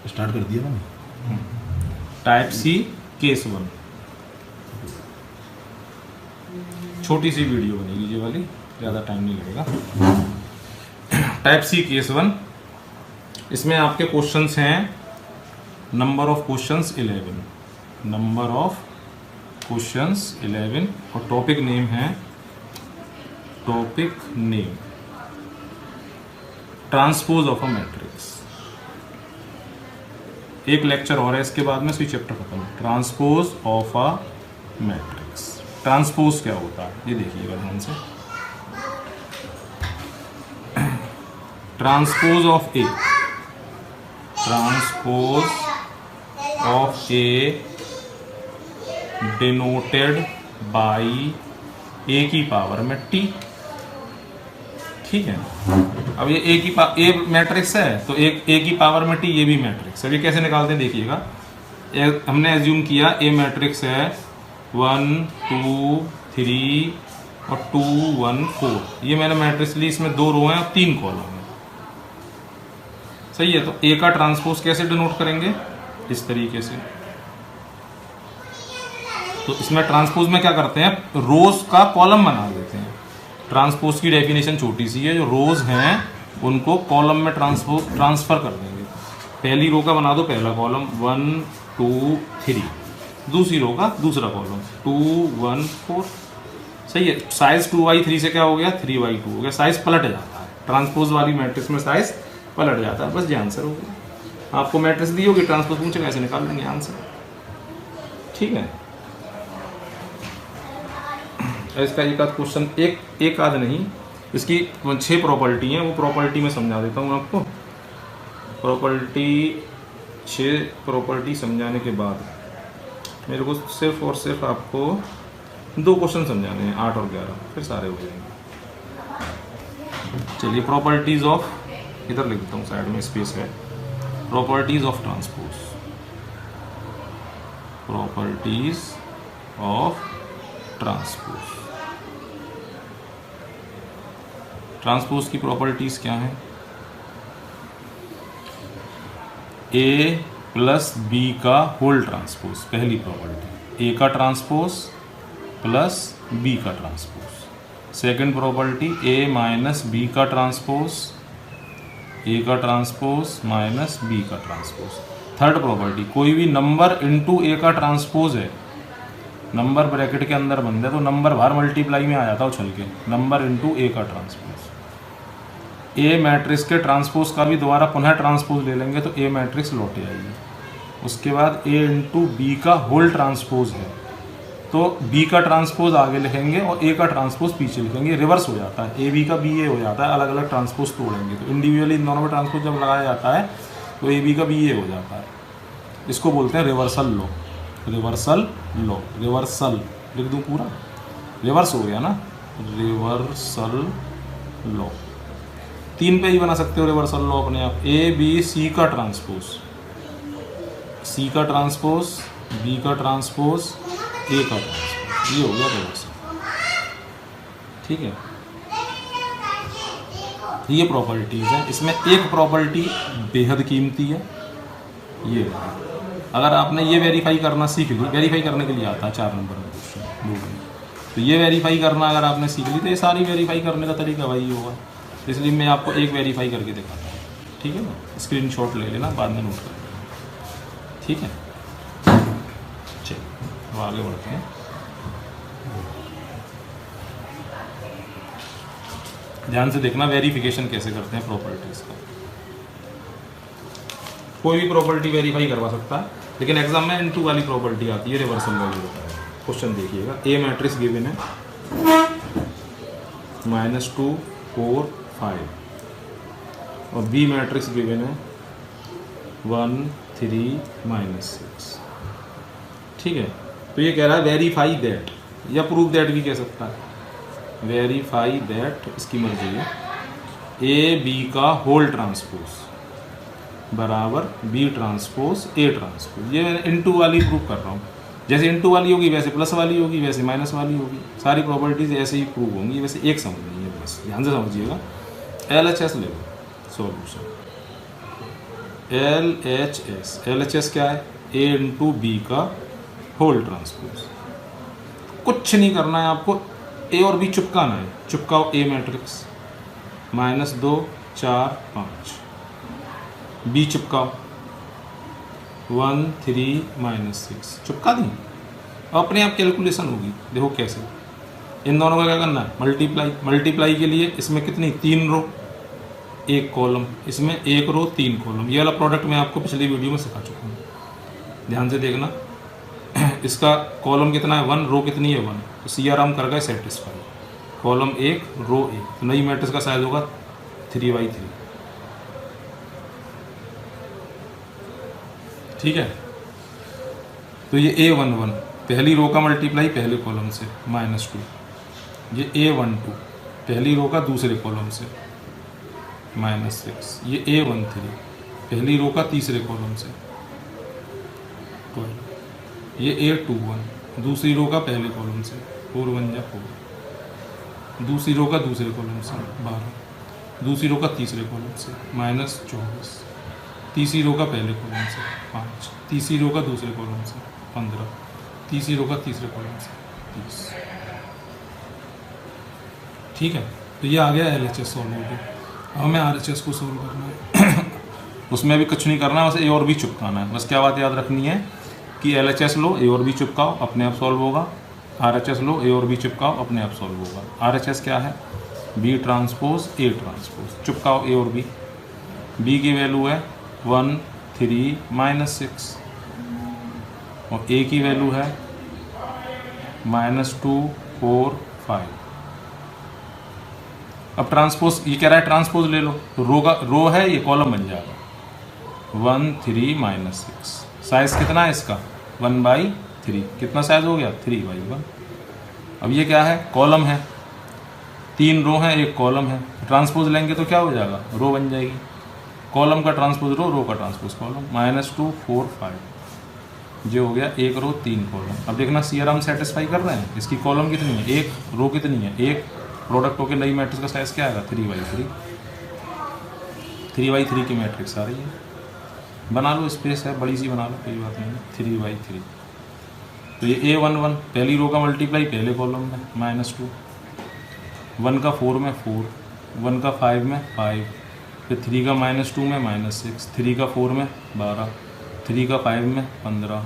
Start कर दिया ना। टाइप सी केस 1, छोटी सी वीडियो बनेगी ये वाली, ज़्यादा टाइम नहीं लगेगा। टाइप सी केस 1, इसमें आपके क्वेश्चंस हैं number of questions 11, number of questions 11 और टॉपिक नेम है, topic name transpose of a matrix. एक लेक्चर और है इसके बाद में, इसी चैप्टर खत्म। Transpose of a matrix, transpose क्या होता है ये देखिएगा ध्यान से। Transpose of A, transpose of A denoted by A की पावर में टी। ठीक है, अब ये ए मैट्रिक्स है तो ए की पावर में टी, ये भी मैट्रिक्स है। ये कैसे निकालते हैं देखिएगा। हमने एज्यूम किया ए मैट्रिक्स है 1 2 3 और 2 1 4। ये मैंने मैट्रिक्स ली, इसमें 2 रो हैं और 3 कॉलम है। सही है, तो ए का ट्रांसपोज कैसे डिनोट करेंगे, इस तरीके से। तो इसमें ट्रांसपोज में क्या करते हैं, रोज का कॉलम बना देते हैं। ट्रांसपोज की डेफिनेशन छोटी सी है, जो रोज हैं उनको कॉलम में ट्रांसफर कर देंगे। पहली रो का बना दो पहला कॉलम 1 2 3, दूसरी रो का दूसरा कॉलम 2 1 4। सही है, साइज 2/3 से क्या हो गया 3/2 हो गया। साइज पलट जाता है, ट्रांसपोज वाली मैट्रिक्स में साइज पलट जाता है। बस ये आंसर हो गया। आपको मैट्रिक्स दी होगी, ट्रांसपोज पूछेगा, ऐसे निकाल लेंगे आंसर। ठीक है, इसका एक आध क्वेश्चन, एक आध नहीं, इसकी 6 प्रॉपर्टी हैं, वो प्रॉपर्टी में समझा देता हूँ आपको। प्रॉपर्टी 6 प्रॉपर्टी समझाने के बाद मेरे को सिर्फ और सिर्फ आपको 2 क्वेश्चन समझाने हैं, 8 और 11, फिर सारे हो जाएंगे। चलिए, प्रॉपर्टीज ऑफ, इधर लिख देता हूँ साइड में स्पेस है। Properties of transpose, properties of transpose. Transpose की प्रॉपर्टीज क्या हैं, ए प्लस बी का होल ट्रांसपोज, पहली प्रॉपर्टी। ए का ट्रांसपोज प्लस बी का ट्रांसपोज। सेकंड प्रॉपर्टी ए माइनस बी का ट्रांसपोज, ए का ट्रांसपोज माइनस बी का ट्रांसपोज। थर्ड प्रॉपर्टी, कोई भी नंबर इनटू ए का ट्रांसपोज है, नंबर ब्रैकेट के अंदर बन जाए तो नंबर बाहर मल्टीप्लाई में आ जाता है उछल के, नंबर इनटू ए का ट्रांसपोज। ए मैट्रिक्स के ट्रांसपोज का भी दोबारा पुनः ट्रांसपोज ले लेंगे तो ए मैट्रिक्स लौट आएगी। उसके बाद ए इंटू बी का होल ट्रांसपोज है तो बी का ट्रांसपोज आगे लिखेंगे और ए का ट्रांसपोज पीछे लिखेंगे, रिवर्स हो जाता है। ए बी का बी ए हो जाता है, अलग अलग ट्रांसपोज तोड़ेंगे तो इंडिविजुअली इन दोनों में ट्रांसपोज जब लगाया जाता है तो ए बी का बी ए हो जाता है। इसको बोलते हैं reversal law, reversal law. Reversal लिख दूं पूरा, रिवर्स हो गया ना, रिवर्सल लॉ। 3 पे ही बना सकते हो रिवर्सल लॉ अपने आप। ए बी सी का ट्रांसपोज, सी का ट्रांसपोज, बी का ट्रांसपोज, ए का ट्रांसपोज, ये हो गया रिवर्सल। ठीक है, ये प्रॉपर्टीज है। इसमें एक प्रॉपर्टी बेहद कीमती है, ये अगर आपने ये वेरीफाई करना सीख ली, वेरीफाई करने के लिए आता है 4 नंबर में क्वेश्चन, तो ये वेरीफाई करना अगर आपने सीख ली तो ये सारी वेरीफाई करने का तरीका वही होगा। इसलिए मैं आपको एक वेरीफाई करके दिखाता हूँ। ठीक है ना, स्क्रीनशॉट ले लेना, बाद में नोट कर लेना। ठीक है, चलिए अब आगे बढ़ते हैं। ध्यान से देखना वेरिफिकेशन कैसे करते हैं प्रॉपर्टीज का। कोई भी प्रॉपर्टी वेरीफाई करवा सकता है, लेकिन एग्जाम में इनटू वाली प्रॉपर्टी आती है, रिवर्सल वैल्यू होता है। क्वेश्चन देखिएगा, ए मैट्रिक्स गिवन है -2 4 5 और बी मैट्रिक्स गिवन है 1 3 -6। ठीक है, तो ये कह रहा है वेरीफाई दैट, या प्रूव दैट भी कह सकता है। वेरीफाई दैट, इसकी मर्जी है, ए बी का होल ट्रांसपोज बराबर बी ट्रांसपोज ए ट्रांसपोज। ये मैं इनटू वाली प्रूव कर रहा हूँ, जैसे इनटू वाली होगी वैसे प्लस वाली होगी, वैसे माइनस वाली होगी, सारी प्रॉपर्टीज ऐसे ही प्रूव होंगी। वैसे एक समझनी है, बस ध्यान से समझिएगा। LHS ले लो सॉल्यूशन। LHS क्या है, A इंटू बी का होल ट्रांसपोज। कुछ नहीं करना है आपको, ए और बी चिपकाना है। चिपकाओ ए मैट्रिक्स, -2 4 5, बी चिपकाओ 1 3 -6, चिपका दी। अपने आप कैलकुलेशन होगी। देखो कैसे, इन दोनों का क्या करना है, मल्टीप्लाई। मल्टीप्लाई के लिए इसमें कितनी, 3 रो 1 कॉलम, इसमें 1 रो 3 कॉलम। ये वाला प्रोडक्ट मैं आपको पिछली वीडियो में सिखा चुका हूँ, ध्यान से देखना। इसका कॉलम कितना है 1, रो कितनी है 1, तो CRM कर गए सेटिस्फाई। कॉलम 1 रो 1, तो नई मैट्रिक्स का साइज होगा 3/3। ठीक है, तो ये A11 पहली रो का मल्टीप्लाई पहले कॉलम से -2, ये A12 पहली रो का दूसरे कॉलम से -6, ये A13 पहली रो का तीसरे कॉलम से 12, ये A21 दूसरी रो का पहले कॉलम से 4 1 जा 4, दूसरी रो का दूसरे कॉलम से 12, दूसरी रो का तीसरे कॉलम से -24, तीसरी रो का पहले कॉलम से 5, तीसरी रो का दूसरे कॉलम से 15, तीसरी रो का तीसरे कॉलम से 30। ठीक है, तो ये आ गया LHS सॉल्व हो गया। अब हमें RHS को सॉल्व करना है। उसमें भी कुछ नहीं करना है, बस ए और बी चिपकाना है। बस क्या बात याद रखनी है कि LHS लो, ए और बी चिपकाओ, अपने आप सॉल्व होगा। RHS लो, ए और बी चिपकाओ, अपने आप सॉल्व होगा। RHS क्या है, B ट्रांसपोज A ट्रांसपोज। चिपकाओ ए और बी की वैल्यू है 1 3 -6 और A की वैल्यू है -2 4 5। अब ट्रांसपोज, ये कह रहा है ट्रांसपोज ले लो, तो रो है, ये कॉलम बन जाएगा 1 3 -6। साइज कितना है इसका 1/3, कितना साइज हो गया 3/1। अब ये क्या है, कॉलम है, 3 रो है 1 कॉलम है। ट्रांसपोज लेंगे तो क्या हो जाएगा, रो बन जाएगी। कॉलम का ट्रांसपोज रो, रो का ट्रांसपोज कॉलम। -2 4 5 जो हो गया 1 रो 3 कॉलम। अब देखना CRM सेटिस्फाई कर रहे हैं। इसकी कॉलम कितनी है 1, रो कितनी है 1, प्रोडक्ट होकर नई मैट्रिक्स का साइज क्या आएगा 3/3। 3/3 की मैट्रिक्स आ रही है। बना लो, स्पेस है बड़ी सी बना लो, कोई बात नहीं, 3/3। तो ये A11 पहली रो का मल्टीप्लाई पहले कॉलम में -2, 1 का 4 में 4, 1 का 5 में 5, फिर 3 का -2 में -6, 3 का 4 में 12, 3 का 5 में 15,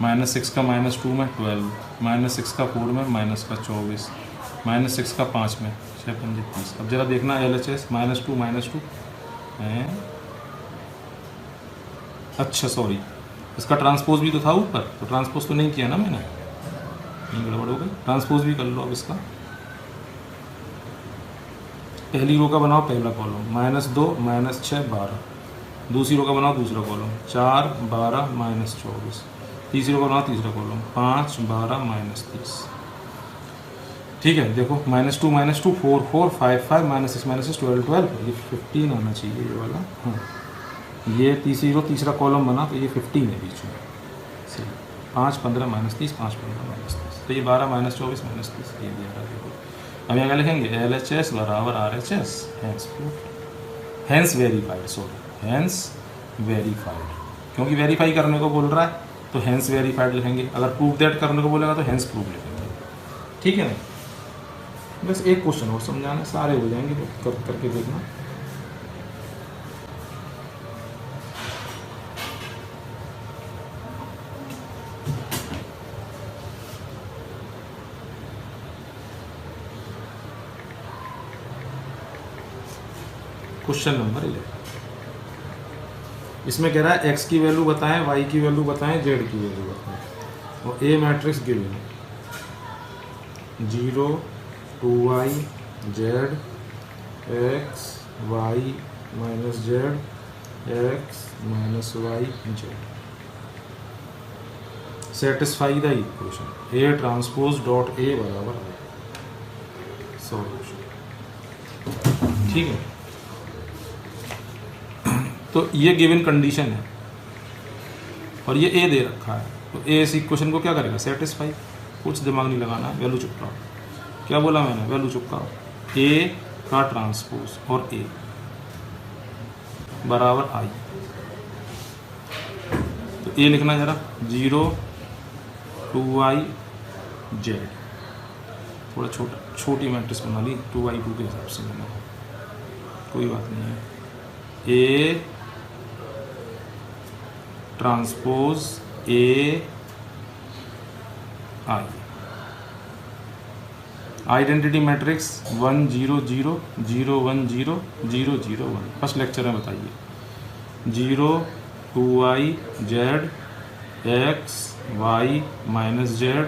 -6 का -2 में 12, -6 का 4 में -24, -6 का 5 में 6 5 30। अब जरा देखना LHS -2 हैं। अच्छा सॉरी, इसका ट्रांसपोज भी तो था ऊपर, तो ट्रांसपोज तो नहीं किया ना मैंने, नहीं गड़बड़ हो गई। ट्रांसपोज भी कर लो अब इसका। पहली रो का बनाओ पहला कॉलम -2 -6 12, दूसरी रो का बनाओ दूसरा कॉलम 4 12 -24, तीसरी रो का बनाओ तीसरा कॉलम 5 12 -30। ठीक है, देखो -2 4 4 5 5 -6 12 12, ये 15 आना चाहिए ये वाला। हाँ, ये तीसरी रो तीसरा कॉलम बना तो ये 15 है बीच में। सही, 5 15 -30 5 15 -30, तो ये 12 -24 -30 ये दिया रहा। देखो अब यहाँ क्या लिखेंगे, LHS बराबर RHS, hence verified. Sorry, hence verified, क्योंकि वेरीफाई करने को बोल रहा है तो हैंस वेरीफाइड लिखेंगे। अगर प्रूफ दैट करने को बोलेगा तो हैंस प्रूफ लिखेंगे। ठीक है ना, बस एक क्वेश्चन और समझाना, सारे हो जाएंगे, तो करके देखना। क्वेश्चन नंबर 11, इसमें कह रहा है x की वैल्यू बताएं, y की वैल्यू बताएं, z की वैल्यू बताएं। और A matrix given 0 2y z x y z x y z। Satisfy the equation A transpose dot A बराबर सॉल्यूशन। ठीक है, तो ये गिवन कंडीशन है और ये A दे रखा है, तो A इस इक्वेशन को क्या करेगा, सेटिस्फाई। कुछ दिमाग नहीं लगाना, वैल्यू चुपकाओ। क्या बोला मैंने, वैल्यू चुपकाओ। A का ट्रांसपोज और A बराबर I, ए लिखना जरा 0 2y z, थोड़ा छोटी मैट्रिक्स बना ली 2y2 के हिसाब से बना, कोई बात नहीं है। A transpose A I, identity matrix 1 0 0 0 1 0 0 0 1। First lecture में बताइए 0 2y z x y minus z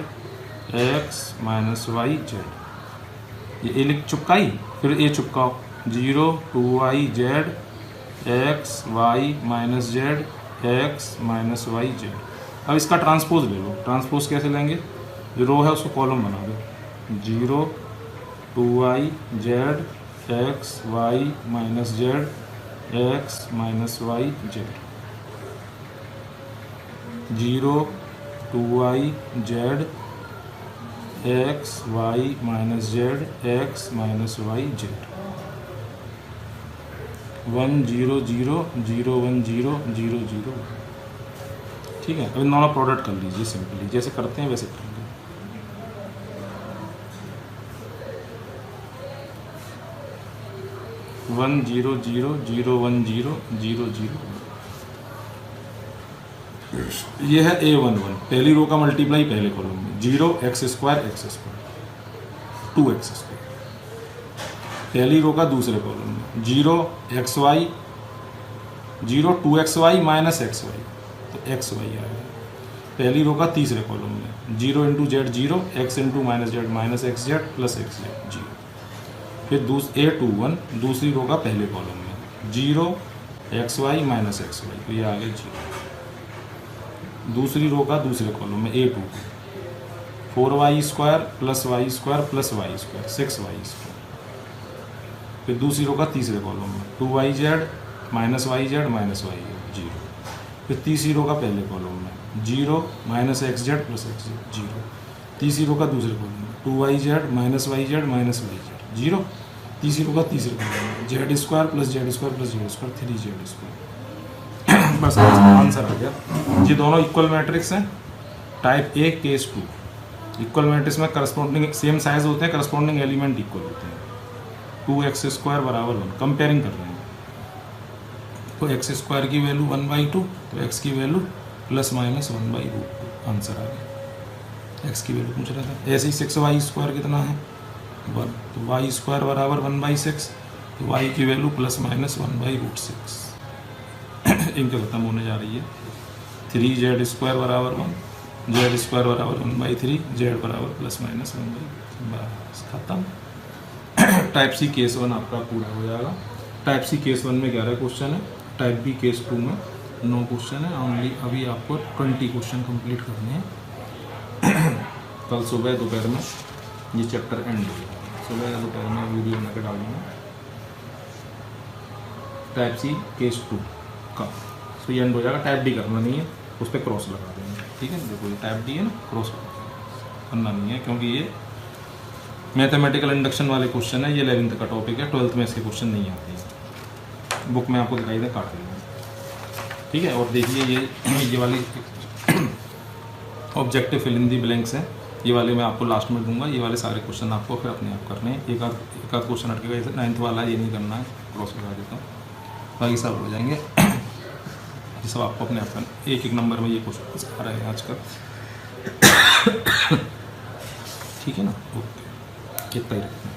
x minus y z, ये ए लिख चुपकाई, फिर ए चुपकाओ 0 2y z x y minus z x minus y z. अब इसका ट्रांसपोज ले लो, ट्रांसपोज कैसे लेंगे, जो रो है उसको कॉलम बना दो 0 2y z x y minus z x minus y z, 0 2y z x y minus z x minus y z, 1 0 0 0 1 0 0 0। ठीक है, अब दोनों प्रोडक्ट कर लीजिए सिंपली, जैसे करते हैं वैसे करेंगे। 1 0 0 0 1 0 0 0। ये है A11, पहली रो का मल्टीप्लाई पहले कॉलम में 0 x स्क्वायर 2x स्क्वायर, पहली रो का दूसरे कॉलम में 0 xy 0 2xy माइनस xy, तो xy आएगा। पहली रो का तीसरे कॉलम में 0 into Z 0 x into minus Z minus x z plus x z 0। फिर A21 दूसरी रो का पहले कॉलम में 0 xy माइनस xy, तो ये आ गया 0। दूसरी रो का दूसरे कॉलम में A2 4y square plus y square plus y square 6y square. फिर दूसरी रो का तीसरे कॉलम में 2yz minus y z minus y z 0। फिर तीसरी रो का पहले कॉलम में 0 minus x z plus x z 0। तीसरी रो का दूसरे कॉलम में 2yz minus y z minus y z 0। तीसरी रो का तीसरे कॉलम में z square plus z square plus z square 3z square. बस आंसर आ गया। ये दोनों इक्वल मैट्रिक्स हैं, type A case 2। Equal matrix में करस्पॉन्डिंग सेम साइज होते हैं, करस्पॉन्डिंग एलिमेंट इक्वल होते हैं। 2x स्क्वायर बराबर 1, कंपेयरिंग कर रहे हैं, तो x स्क्वायर की वैल्यू 1/2, तो x की वैल्यू प्लस माइनस 1/√2, आंसर आ गया। x की वैल्यू पूछ रहा था। ऐसे ही 6y स्क्वायर कितना है 1, तो y स्क्वायर बराबर 1/6, तो y की वैल्यू प्लस माइनस 1/√6। इनके खत्म होने जा रही है। 3z स्क्वायर बराबर 1, z स्क्वायर बराबर 1/3, z बराबर प्लस माइनस 1/3, बस खत्म। टाइप सी केस 1 आपका पूरा हो जाएगा। टाइप सी केस 1 में 11 क्वेश्चन है, टाइप बी केस 2 में 9 क्वेश्चन है। ओनली अभी आपको 20 क्वेश्चन कंप्लीट करने हैं। कल सुबह दोपहर में ये चैप्टर एंड हो जाएगा, सुबह या दोपहर में वीडियो बना के डाल दूँगा। टाइप सी केस 2 का तो ये एंड हो जाएगा। टाइप डी करना नहीं है, उस पर क्रॉस लगा देंगे, ठीक है। देखो ये टाइप डी है ना, क्रॉस करना नहीं है, क्योंकि ये मैथमेटिकल इंडक्शन वाले क्वेश्चन है। ये 11th का टॉपिक है, 12th में इसके क्वेश्चन नहीं आते हैं। बुक में आपको दिखाई दे, काट देंगे, ठीक है। और देखिए ये वाली objective fill in the blanks है, ये वाले मैं आपको लास्ट में दूंगा। ये वाले सारे क्वेश्चन आपको फिर अपने आप करने हैं। एक आध क्वेश्चन अटकेगा, जैसे 9th वाला ये नहीं करना है, क्रॉस लगा देता हूँ, बाकी सब हो जाएंगे। ये सब आपको अपने आप करना, एक नंबर में ये क्वेश्चन आ रहे हैं आजकल, ठीक है ना। ओके, कितना ही रखना।